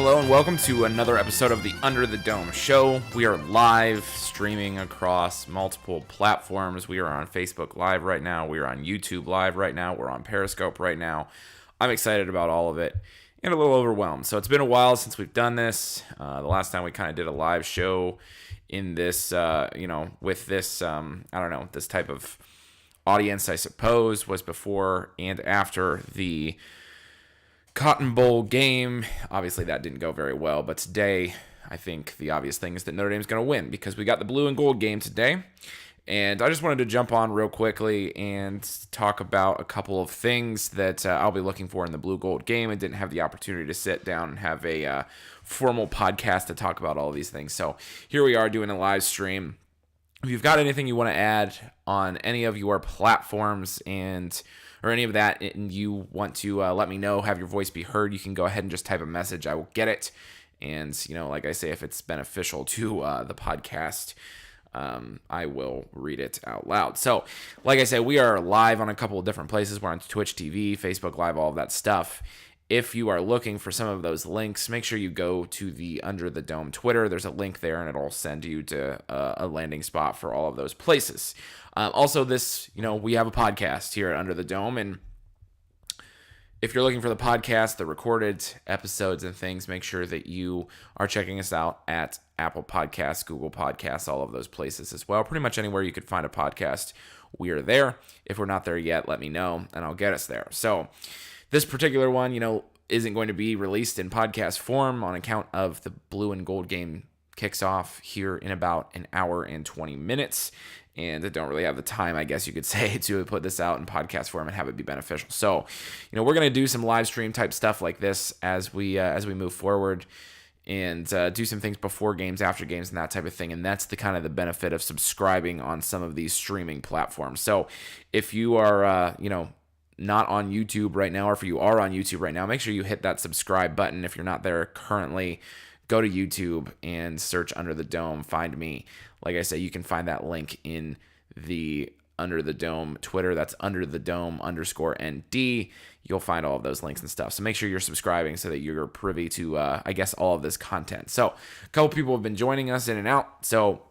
Hello and welcome to another episode of the Under the Dome Show. We are live streaming across multiple platforms. We are on Facebook Live right now. We are on YouTube Live right now. We're on Periscope right now. I'm excited about all of it and a little overwhelmed. So it's been a while since we've done this. The last time we kind of did a live show in this, with this, this type of audience, I suppose, was before and after the Cotton Bowl game. Obviously, that didn't go very well, but today, I think the obvious thing is that Notre Dame's going to win because we got the blue and gold game today. And I just wanted to jump on real quickly and talk about a couple of things that I'll be looking for in the blue-gold game. I didn't have the opportunity to sit down and have a formal podcast to talk about all of these things. So here we are doing a live stream. If you've got anything you want to add on any of your platforms or any of that, and you want to let me know, have your voice be heard, you can go ahead and just type a message. I will get it. And, like I say, if it's beneficial to the podcast, I will read it out loud. So, like I said, we are live on a couple of different places. We're on Twitch TV, Facebook Live, all of that stuff. If you are looking for some of those links, make sure you go to the Under the Dome Twitter. There's a link there, and it'll send you to a landing spot for all of those places. Also, we have a podcast here at Under the Dome, and if you're looking for the podcast, the recorded episodes and things, make sure that you are checking us out at Apple Podcasts, Google Podcasts, all of those places as well. Pretty much anywhere you could find a podcast, we are there. If we're not there yet, let me know, and I'll get us there. So this particular one, isn't going to be released in podcast form on account of the blue and gold game kicks off here in about an hour and 20 minutes. And I don't really have the time, I guess you could say, to put this out in podcast form and have it be beneficial. So, we're going to do some live stream type stuff like this as we move forward, and do some things before games, after games, and that type of thing. And that's the kind of the benefit of subscribing on some of these streaming platforms. So if you are, not on YouTube right now, or if you are on YouTube right now, make sure you hit that subscribe button. If you're not there currently, go to YouTube and search Under the Dome. Find me. Like I said, you can find that link in the Under the Dome Twitter. That's Under the Dome _ND. You'll find all of those links and stuff. So make sure you're subscribing so that you're privy to, all of this content. So a couple people have been joining us in and out. So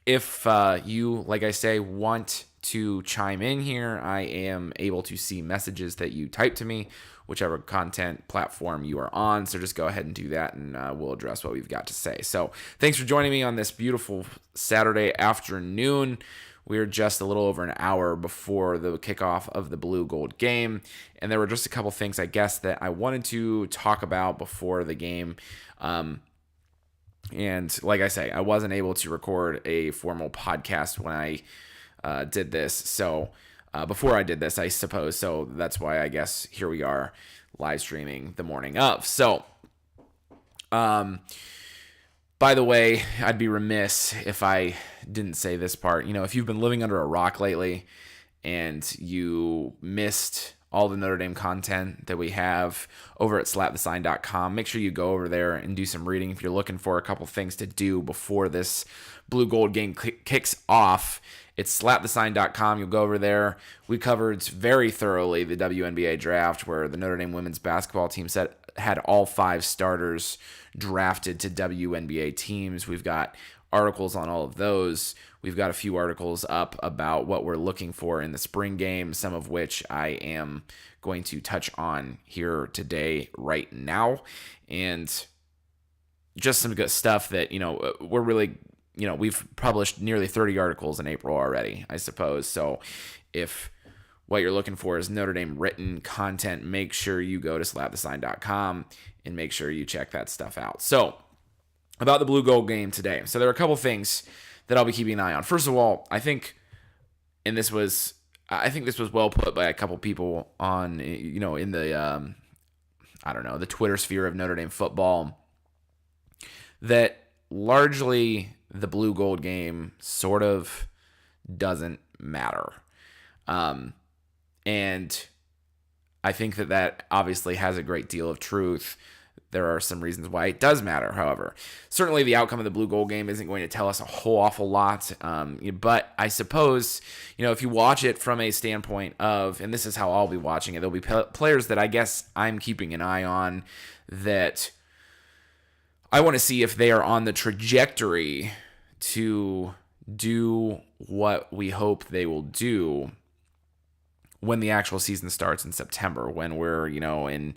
if you, like I say, want to chime in here, I am able to see messages that you type to me, whichever content platform you are on. So just go ahead and do that, and we'll address what we've got to say. So thanks for joining me on this beautiful Saturday afternoon. We're just a little over an hour before the kickoff of the blue gold game, and there were just a couple things, I guess, that I wanted to talk about before the game. And like I say, I wasn't able to record a formal podcast when I did this. So before I did this, I suppose. So that's why I guess here we are live streaming the morning of. So, by the way, I'd be remiss if I didn't say this part. If you've been living under a rock lately and you missed all the Notre Dame content that we have over at slapthesign.com, make sure you go over there and do some reading if you're looking for a couple things to do before this blue gold game kicks off. It's slapthesign.com. You'll go over there. We covered very thoroughly the WNBA draft, where the Notre Dame women's basketball team had all 5 starters drafted to WNBA teams. We've got articles on all of those. We've got a few articles up about what we're looking for in the spring game, some of which I am going to touch on here today, right now. And just some good stuff that, we're really... we've published nearly 30 articles in April already, I suppose. So if what you're looking for is Notre Dame written content, make sure you go to slapthesign.com and make sure you check that stuff out. So about the blue gold game today. So there are a couple things that I'll be keeping an eye on. First of all, I think this was well put by a couple people on, in the, the Twitter sphere of Notre Dame football, that largely the blue gold game sort of doesn't matter. And I think that obviously has a great deal of truth. There are some reasons why it does matter, however. Certainly the outcome of the blue gold game isn't going to tell us a whole awful lot. But I suppose, if you watch it from a standpoint of, and this is how I'll be watching it, there'll be players that I guess I'm keeping an eye on that I want to see if they are on the trajectory to do what we hope they will do when the actual season starts in September, when we're, in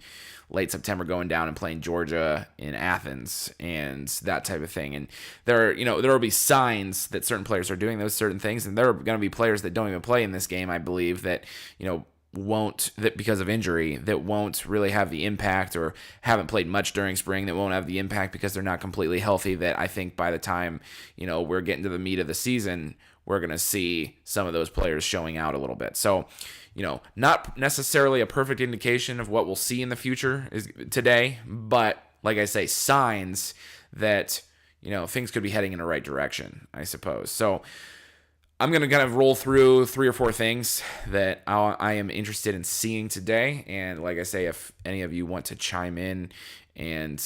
late September going down and playing Georgia in Athens and that type of thing. And there will be signs that certain players are doing those certain things, and there are going to be players that don't even play in this game, I believe, that, that because of injury, that won't really have the impact, or haven't played much during spring, that won't have the impact because they're not completely healthy, that I think by the time, we're getting to the meat of the season, we're going to see some of those players showing out a little bit. So, not necessarily a perfect indication of what we'll see in the future is today, but like I say, signs that, things could be heading in the right direction, I suppose. So I'm going to kind of roll through 3 or 4 things that I am interested in seeing today. And like I say, if any of you want to chime in and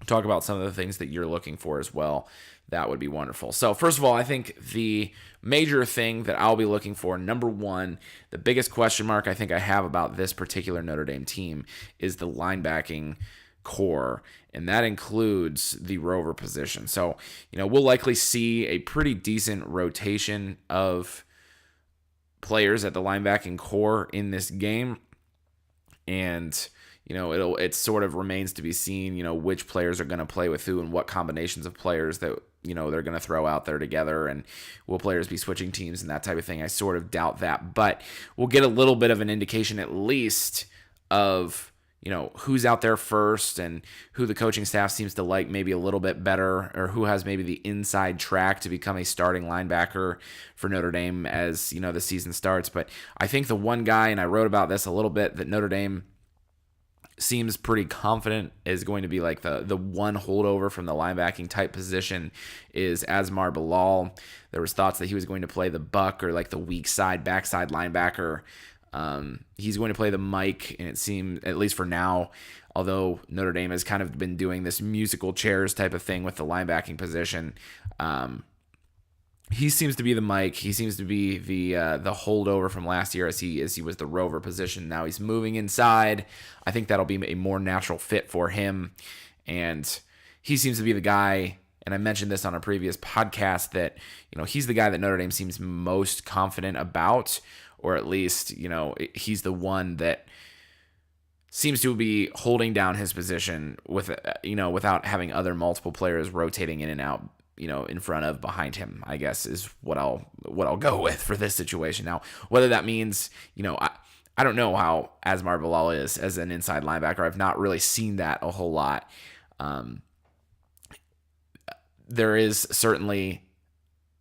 talk about some of the things that you're looking for as well, that would be wonderful. So first of all, I think the major thing that I'll be looking for, number one, the biggest question mark I think I have about this particular Notre Dame team is the linebacking core, and that includes the rover position. So, we'll likely see a pretty decent rotation of players at the linebacking core in this game, and it sort of remains to be seen, which players are going to play with who and what combinations of players that, they're going to throw out there together, and will players be switching teams and that type of thing. I sort of doubt that, but we'll get a little bit of an indication at least of, who's out there first and who the coaching staff seems to like maybe a little bit better, or who has maybe the inside track to become a starting linebacker for Notre Dame as, the season starts. But I think the one guy, and I wrote about this a little bit, that Notre Dame seems pretty confident is going to be like the one holdover from the linebacking type position is Asmar Bilal. There was thoughts that he was going to play the buck, or like the weak side, backside linebacker. He's going to play the Mike, and it seems, at least for now, although Notre Dame has kind of been doing this musical chairs type of thing with the linebacking position, he seems to be the Mike. He seems to be the holdover from last year as he was the rover position. Now he's moving inside. I think that'll be a more natural fit for him, and he seems to be the guy. And I mentioned this on a previous podcast that he's the guy that Notre Dame seems most confident about, or at least he's the one that seems to be holding down his position with without having other multiple players rotating in and out, in front of, behind him, I guess is what I'll go with for this situation. Now, whether that means, I don't know how Asmar Bilal is as an inside linebacker. I've not really seen that a whole lot. There is certainly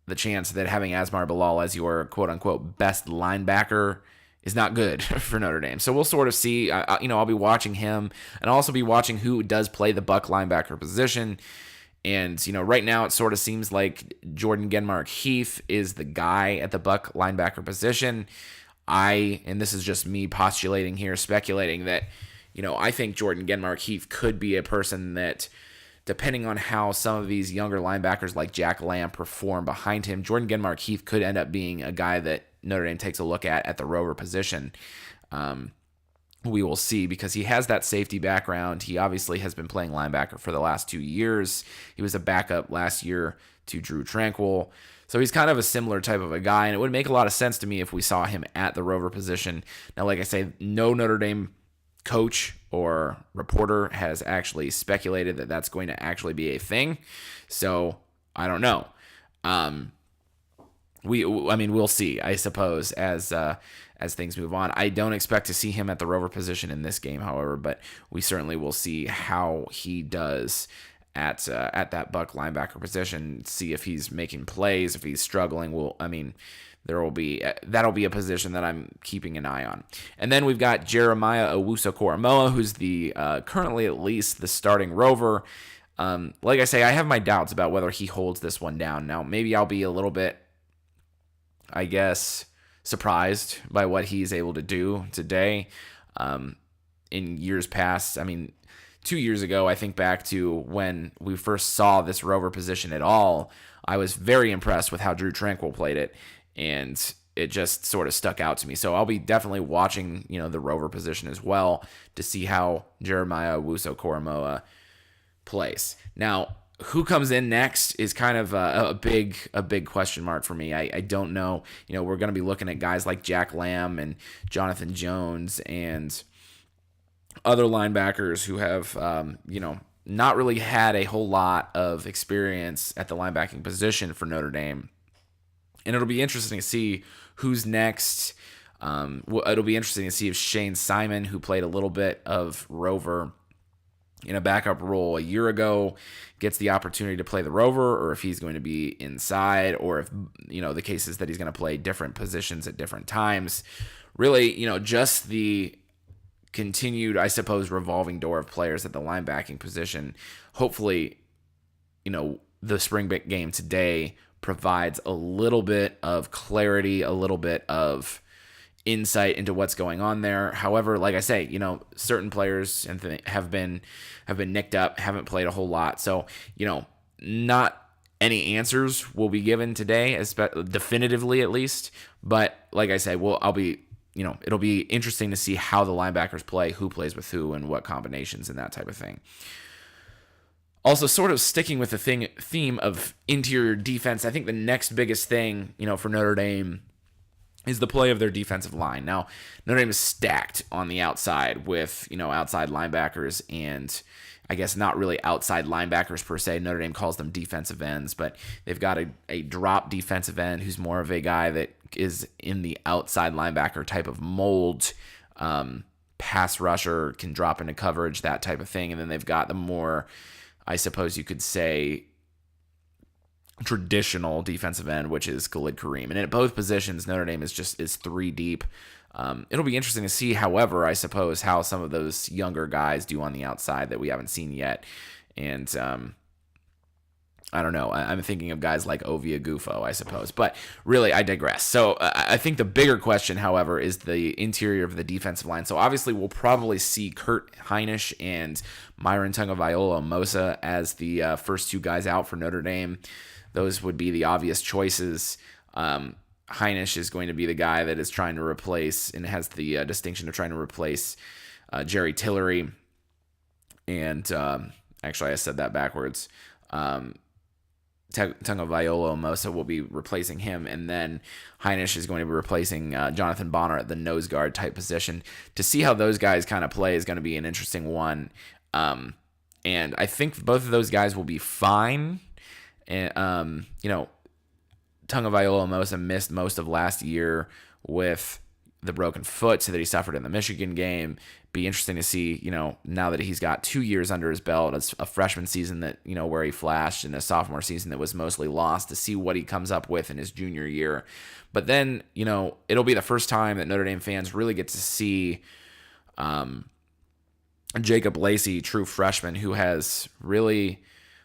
the chance that having Asmar Bilal as your quote-unquote best linebacker is not good for Notre Dame. So we'll sort of see. I'll be watching him, and I'll also be watching who does play the buck linebacker position. And, right now it sort of seems like Jordan Genmark-Heath is the guy at the buck linebacker position. And this is just me postulating here, speculating that, I think Jordan Genmark-Heath could be a person that, depending on how some of these younger linebackers like Jack Lamb perform behind him, Jordan Genmark-Heath could end up being a guy that Notre Dame takes a look at the rover position. We will see, because he has that safety background. He obviously has been playing linebacker for the last 2 years. He was a backup last year to Drew Tranquill. So he's kind of a similar type of a guy, and it would make a lot of sense to me if we saw him at the rover position. Now, like I say, no Notre Dame coach or reporter has actually speculated that that's going to actually be a thing. So I don't know. We'll see, I suppose, as things move on. I don't expect to see him at the rover position in this game, however, but we certainly will see how he does at that buck linebacker position. See if he's making plays, if he's struggling. That'll be a position that I'm keeping an eye on. And then we've got Jeremiah Owusu-Koramoah, who's the currently at least the starting rover. Like I say, I have my doubts about whether he holds this one down. Now, maybe I'll be a little bit, I guess, surprised by what he's able to do today. In years past, 2 years ago, I think back to when we first saw this rover position at all, I was very impressed with how Drew Tranquill played it, and it just sort of stuck out to me. So I'll be definitely watching, the rover position as well to see how Jeremiah Owusu-Koramoah place. Now, who comes in next is kind of a big question mark for me. I don't know. We're going to be looking at guys like Jack Lamb and Jonathan Jones and other linebackers who have, not really had a whole lot of experience at the linebacking position for Notre Dame. And it'll be interesting to see who's next. It'll be interesting to see if Shane Simon, who played a little bit of Rover in a backup role a year ago, gets the opportunity to play the Rover, or if he's going to be inside, or if, the case is that he's going to play different positions at different times. Really, just the continued, I suppose, revolving door of players at the linebacking position. Hopefully, the spring game today provides a little bit of clarity, a little bit of insight into what's going on there. However, like I say, certain players have been nicked up, haven't played a whole lot. So, not any answers will be given today, definitively at least. But like I say, it'll be interesting to see how the linebackers play, who plays with who, and what combinations and that type of thing. Also, sort of sticking with the theme of interior defense, I think the next biggest thing, for Notre Dame is the play of their defensive line. Now, Notre Dame is stacked on the outside with, outside linebackers and I guess not really outside linebackers per se. Notre Dame calls them defensive ends, but they've got a drop defensive end who's more of a guy that is in the outside linebacker type of mold. Pass rusher, can drop into coverage, that type of thing. And then they've got the more, I suppose you could say, traditional defensive end, which is Khalid Kareem. And at both positions, Notre Dame is three deep. It'll be interesting to see, however, I suppose, how some of those younger guys do on the outside that we haven't seen yet. And I don't know. I'm thinking of guys like Ovia Gufo, I suppose. But really, I digress. So I think the bigger question, however, is the interior of the defensive line. So obviously, we'll probably see Kurt Heinisch and Myron Tagovailoa-Amosa as the first two guys out for Notre Dame. Those would be the obvious choices. Heinisch is going to be the guy that is trying to replace and has the distinction of trying to replace Jerry Tillery. And actually, I said that backwards. Tagovailoa-Amosa will be replacing him, and then Heinisch is going to be replacing Jonathan Bonner at the nose guard type position. To see how those guys kind of play is going to be an interesting one. And I think both of those guys will be fine. And, Tagovailoa-Amosa missed most of last year with the broken foot that he suffered in the Michigan game. Be interesting to see, now that he's got 2 years under his belt, it's a freshman season that, where he flashed, and a sophomore season that was mostly lost, to see what he comes up with in his junior year. But then, it'll be the first time that Notre Dame fans really get to see Jacob Lacey, true freshman, who has really,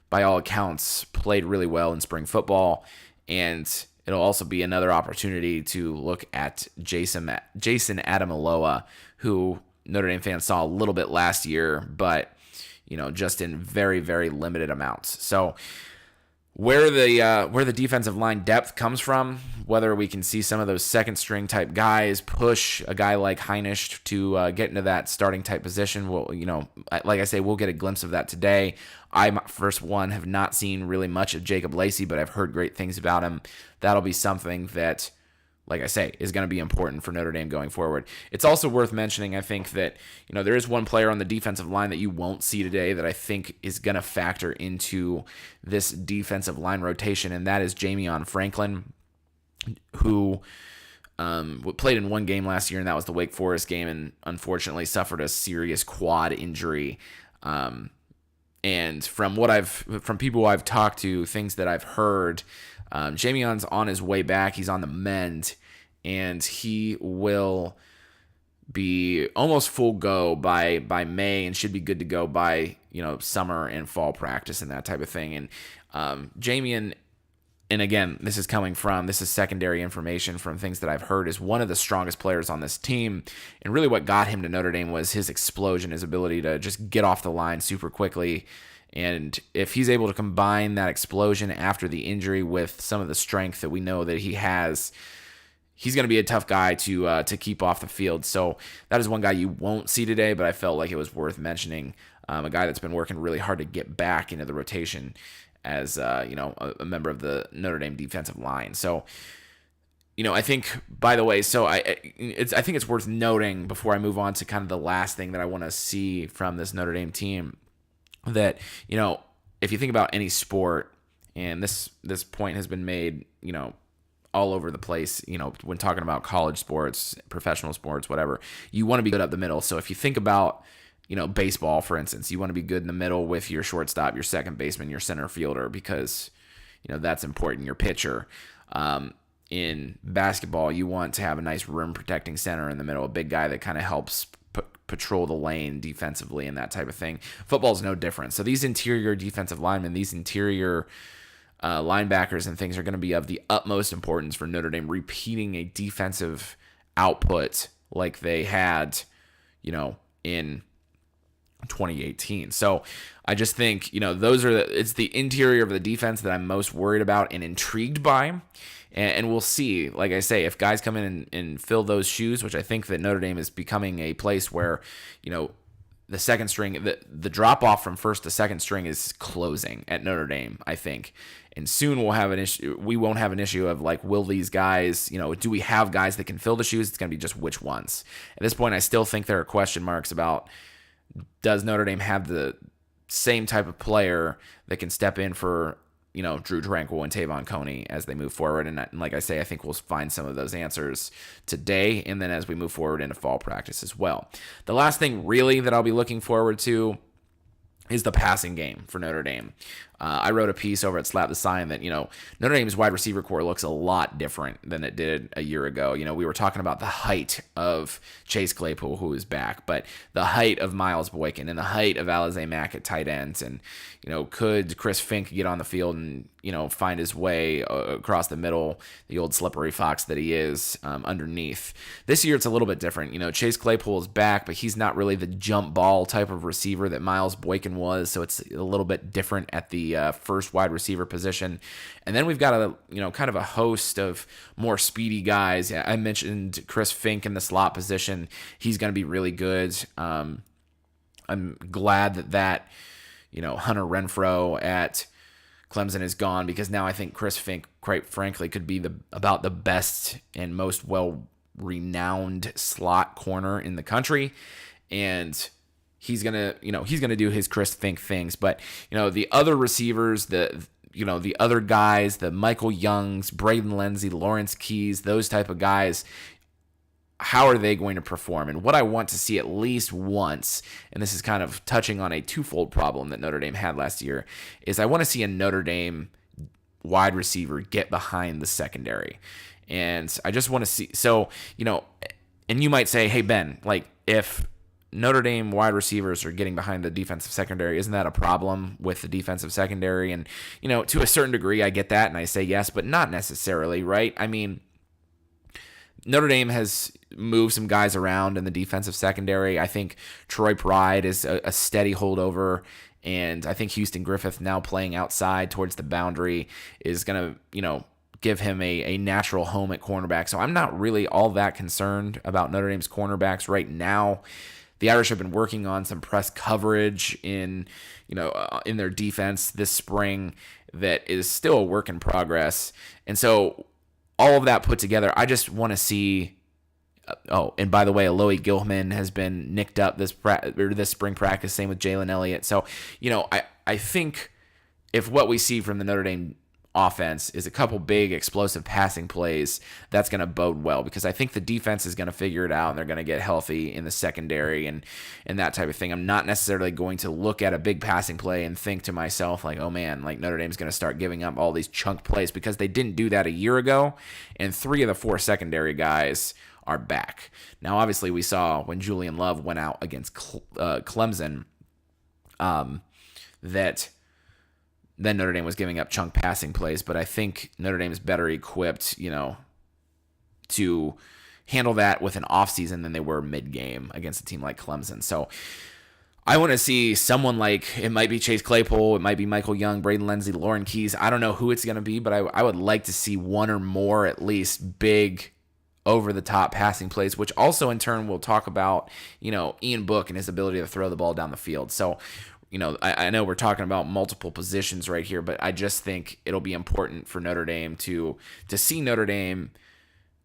by all accounts, played really well in spring football. And it'll also be another opportunity to look at Jason Ademilola, who Notre Dame fans saw a little bit last year, but just in very, very limited amounts. So where the defensive line depth comes from, whether we can see some of those second string type guys push a guy like Heinisch to get into that starting type position, well, like I say, we'll get a glimpse of that today. I, first one, have not seen really much of Jacob Lacey, but I've heard great things about him. That'll be something that, like I say, is going to be important for Notre Dame going forward. It's also worth mentioning, I think, that there is one player on the defensive line that you won't see today that I think is going to factor into this defensive line rotation, and that is Jamion Franklin, who played in one game last year, and that was the Wake Forest game, and unfortunately suffered a serious quad injury. And from people I've talked to, things that I've heard, Jamion's on his way back. He's on the mend, and he will be almost full go by May, and should be good to go by summer and fall practice and that type of thing. And Jamion, and again, this is secondary information from things that I've heard, is one of the strongest players on this team. And really what got him to Notre Dame was his explosion, his ability to just get off the line super quickly. And if he's able to combine that explosion after the injury with some of the strength that we know that he has, he's going to be a tough guy to keep off the field. So that is one guy you won't see today, but I felt like it was worth mentioning a guy that's been working really hard to get back into the rotation as a member of the Notre Dame defensive line. So, I think, by the way, so I think it's worth noting before I move on to kind of the last thing that I want to see from this Notre Dame team, that, if you think about any sport, and this point has been made, all over the place, when talking about college sports, professional sports, whatever, you want to be good up the middle. So if you think about, baseball, for instance, you want to be good in the middle with your shortstop, your second baseman, your center fielder, because, that's important, your pitcher. In basketball, you want to have a nice rim protecting center in the middle, a big guy that kind of helps patrol the lane defensively and that type of thing. Football is no different. So these interior defensive linemen, these interior linebackers and things are going to be of the utmost importance for Notre Dame repeating a defensive output like they had, in 2018. So I just think, it's the interior of the defense that I'm most worried about and intrigued by. And we'll see, like I say, if guys come in and fill those shoes, which I think that Notre Dame is becoming a place where, the second string, the drop off from first to second string is closing at Notre Dame, I think. And soon we'll have an issue. We won't have an issue of like, will these guys, do we have guys that can fill the shoes? It's going to be just which ones. At this point, I still think there are question marks about, does Notre Dame have the same type of player that can step in for, Drew Tranquill and Tavon Coney as they move forward. And like I say, I think we'll find some of those answers today and then as we move forward into fall practice as well. The last thing really that I'll be looking forward to is the passing game for Notre Dame. I wrote a piece over at Slap the Sign that, Notre Dame's wide receiver core looks a lot different than it did a year ago. We were talking about the height of Chase Claypool, who is back, but the height of Miles Boykin and the height of Alize Mack at tight ends. And, could Chris Fink get on the field and, find his way across the middle, the old slippery fox that he is, underneath. This year, it's a little bit different. Chase Claypool is back, but he's not really the jump ball type of receiver that Miles Boykin was. So it's a little bit different at the first wide receiver position. And then we've got kind of a host of more speedy guys. I mentioned Chris Fink in the slot position. He's going to be really good. I'm glad that Hunter Renfrow at Clemson is gone, because now I think Chris Fink, quite frankly, could be about the best and most well-renowned slot corner in the country. And he's gonna do his Chris Fink things. But the other receivers, the other guys, the Michael Youngs, Braden Lenzy, Lawrence Keys, those type of guys, how are they going to perform? And what I want to see at least once, and this is kind of touching on a twofold problem that Notre Dame had last year, is I want to see a Notre Dame wide receiver get behind the secondary. And I just want to see, and you might say, hey, Ben, like, if Notre Dame wide receivers are getting behind the defensive secondary, isn't that a problem with the defensive secondary? And, to a certain degree, I get that, and I say yes, but not necessarily, right? I mean, Notre Dame has moved some guys around in the defensive secondary. I think Troy Pride is a steady holdover, and I think Houston Griffith, now playing outside towards the boundary, is going to, give him a natural home at cornerback. So I'm not really all that concerned about Notre Dame's cornerbacks right now. The Irish have been working on some press coverage in their defense this spring that is still a work in progress. And so all of that put together, I just want to see. Oh, and by the way, Alohi Gilman has been nicked up this spring practice. Same with Jalen Elliott. So, I think if what we see from the Notre Dame offense is a couple big explosive passing plays, that's going to bode well, because I think the defense is going to figure it out and they're going to get healthy in the secondary and that type of thing. I'm not necessarily going to look at a big passing play and think to myself like, oh man, like Notre Dame's going to start giving up all these chunk plays, because they didn't do that a year ago, and 3 of the 4 secondary guys are back. Now, obviously, we saw when Julian Love went out against Clemson that then Notre Dame was giving up chunk passing plays, but I think Notre Dame is better equipped, to handle that with an offseason than they were mid-game against a team like Clemson. So I want to see someone like, it might be Chase Claypool, it might be Michael Young, Braden Lenzy, Lauren Keys. I don't know who it's going to be, but I would like to see one or more at least big over-the-top passing plays, which also in turn will talk about, Ian Book and his ability to throw the ball down the field. So, I know we're talking about multiple positions right here, but I just think it'll be important for Notre Dame to see Notre Dame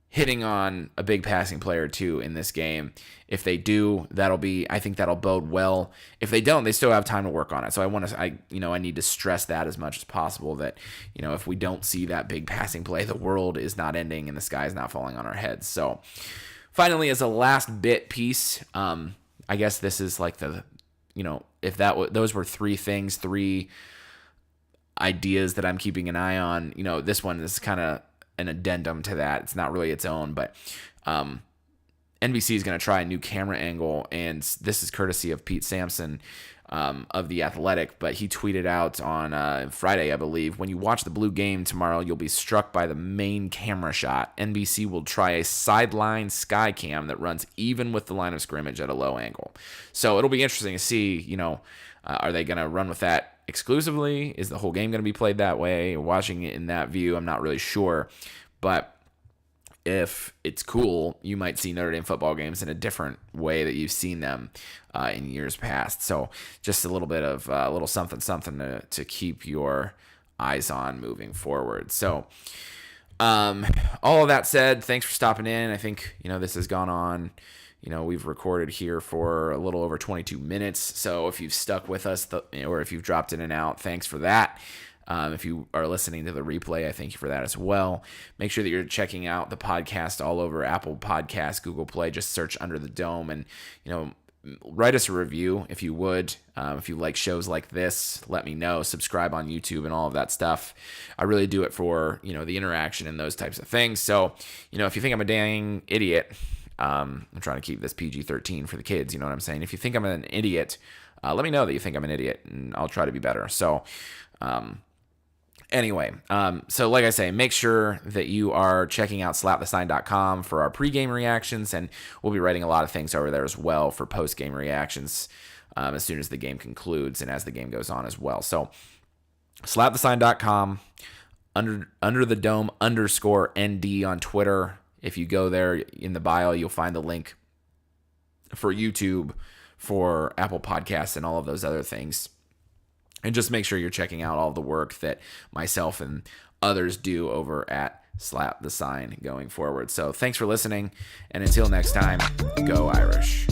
hitting on a big passing play or two in this game. If they do, I think that'll bode well. If they don't, they still have time to work on it. So I need to stress that as much as possible, that, if we don't see that big passing play, the world is not ending and the sky is not falling on our heads. So finally, as a last bit piece, I guess this is like if those were three ideas that I'm keeping an eye on, this one is kind of an addendum to that. It's not really its own, but NBC is going to try a new camera angle, and this is courtesy of Pete Sampson of The Athletic, but he tweeted out on Friday, I believe, "When you watch the Blue game tomorrow, you'll be struck by the main camera shot. NBC will try a sideline sky cam that runs even with the line of scrimmage at a low angle." So it'll be interesting to see, are they going to run with that exclusively? Is the whole game going to be played that way? Watching it in that view, I'm not really sure. But if it's cool, you might see Notre Dame football games in a different way that you've seen them in years past. So just a little bit of a little something to keep your eyes on moving forward. So all of that said, thanks for stopping in. I think, this has gone on. We've recorded here for a little over 22 minutes. So if you've stuck with us or if you've dropped in and out, thanks for that. If you are listening to the replay, I thank you for that as well. Make sure that you're checking out the podcast all over Apple Podcasts, Google Play. Just search Under the Dome and, write us a review if you would. If you like shows like this, let me know. Subscribe on YouTube and all of that stuff. I really do it for, the interaction and those types of things. So, if you think I'm a dang idiot, I'm trying to keep this PG-13 for the kids, you know what I'm saying? If you think I'm an idiot, let me know that you think I'm an idiot, and I'll try to be better. So, anyway, so like I say, make sure that you are checking out slapthesign.com for our pregame reactions, and we'll be writing a lot of things over there as well for postgame reactions as soon as the game concludes and as the game goes on as well. So, slapthesign.com, under the dome _ND on Twitter. If you go there in the bio, you'll find the link for YouTube, for Apple Podcasts, and all of those other things. And just make sure you're checking out all the work that myself and others do over at Slap the Sign going forward. So thanks for listening, and until next time, go Irish.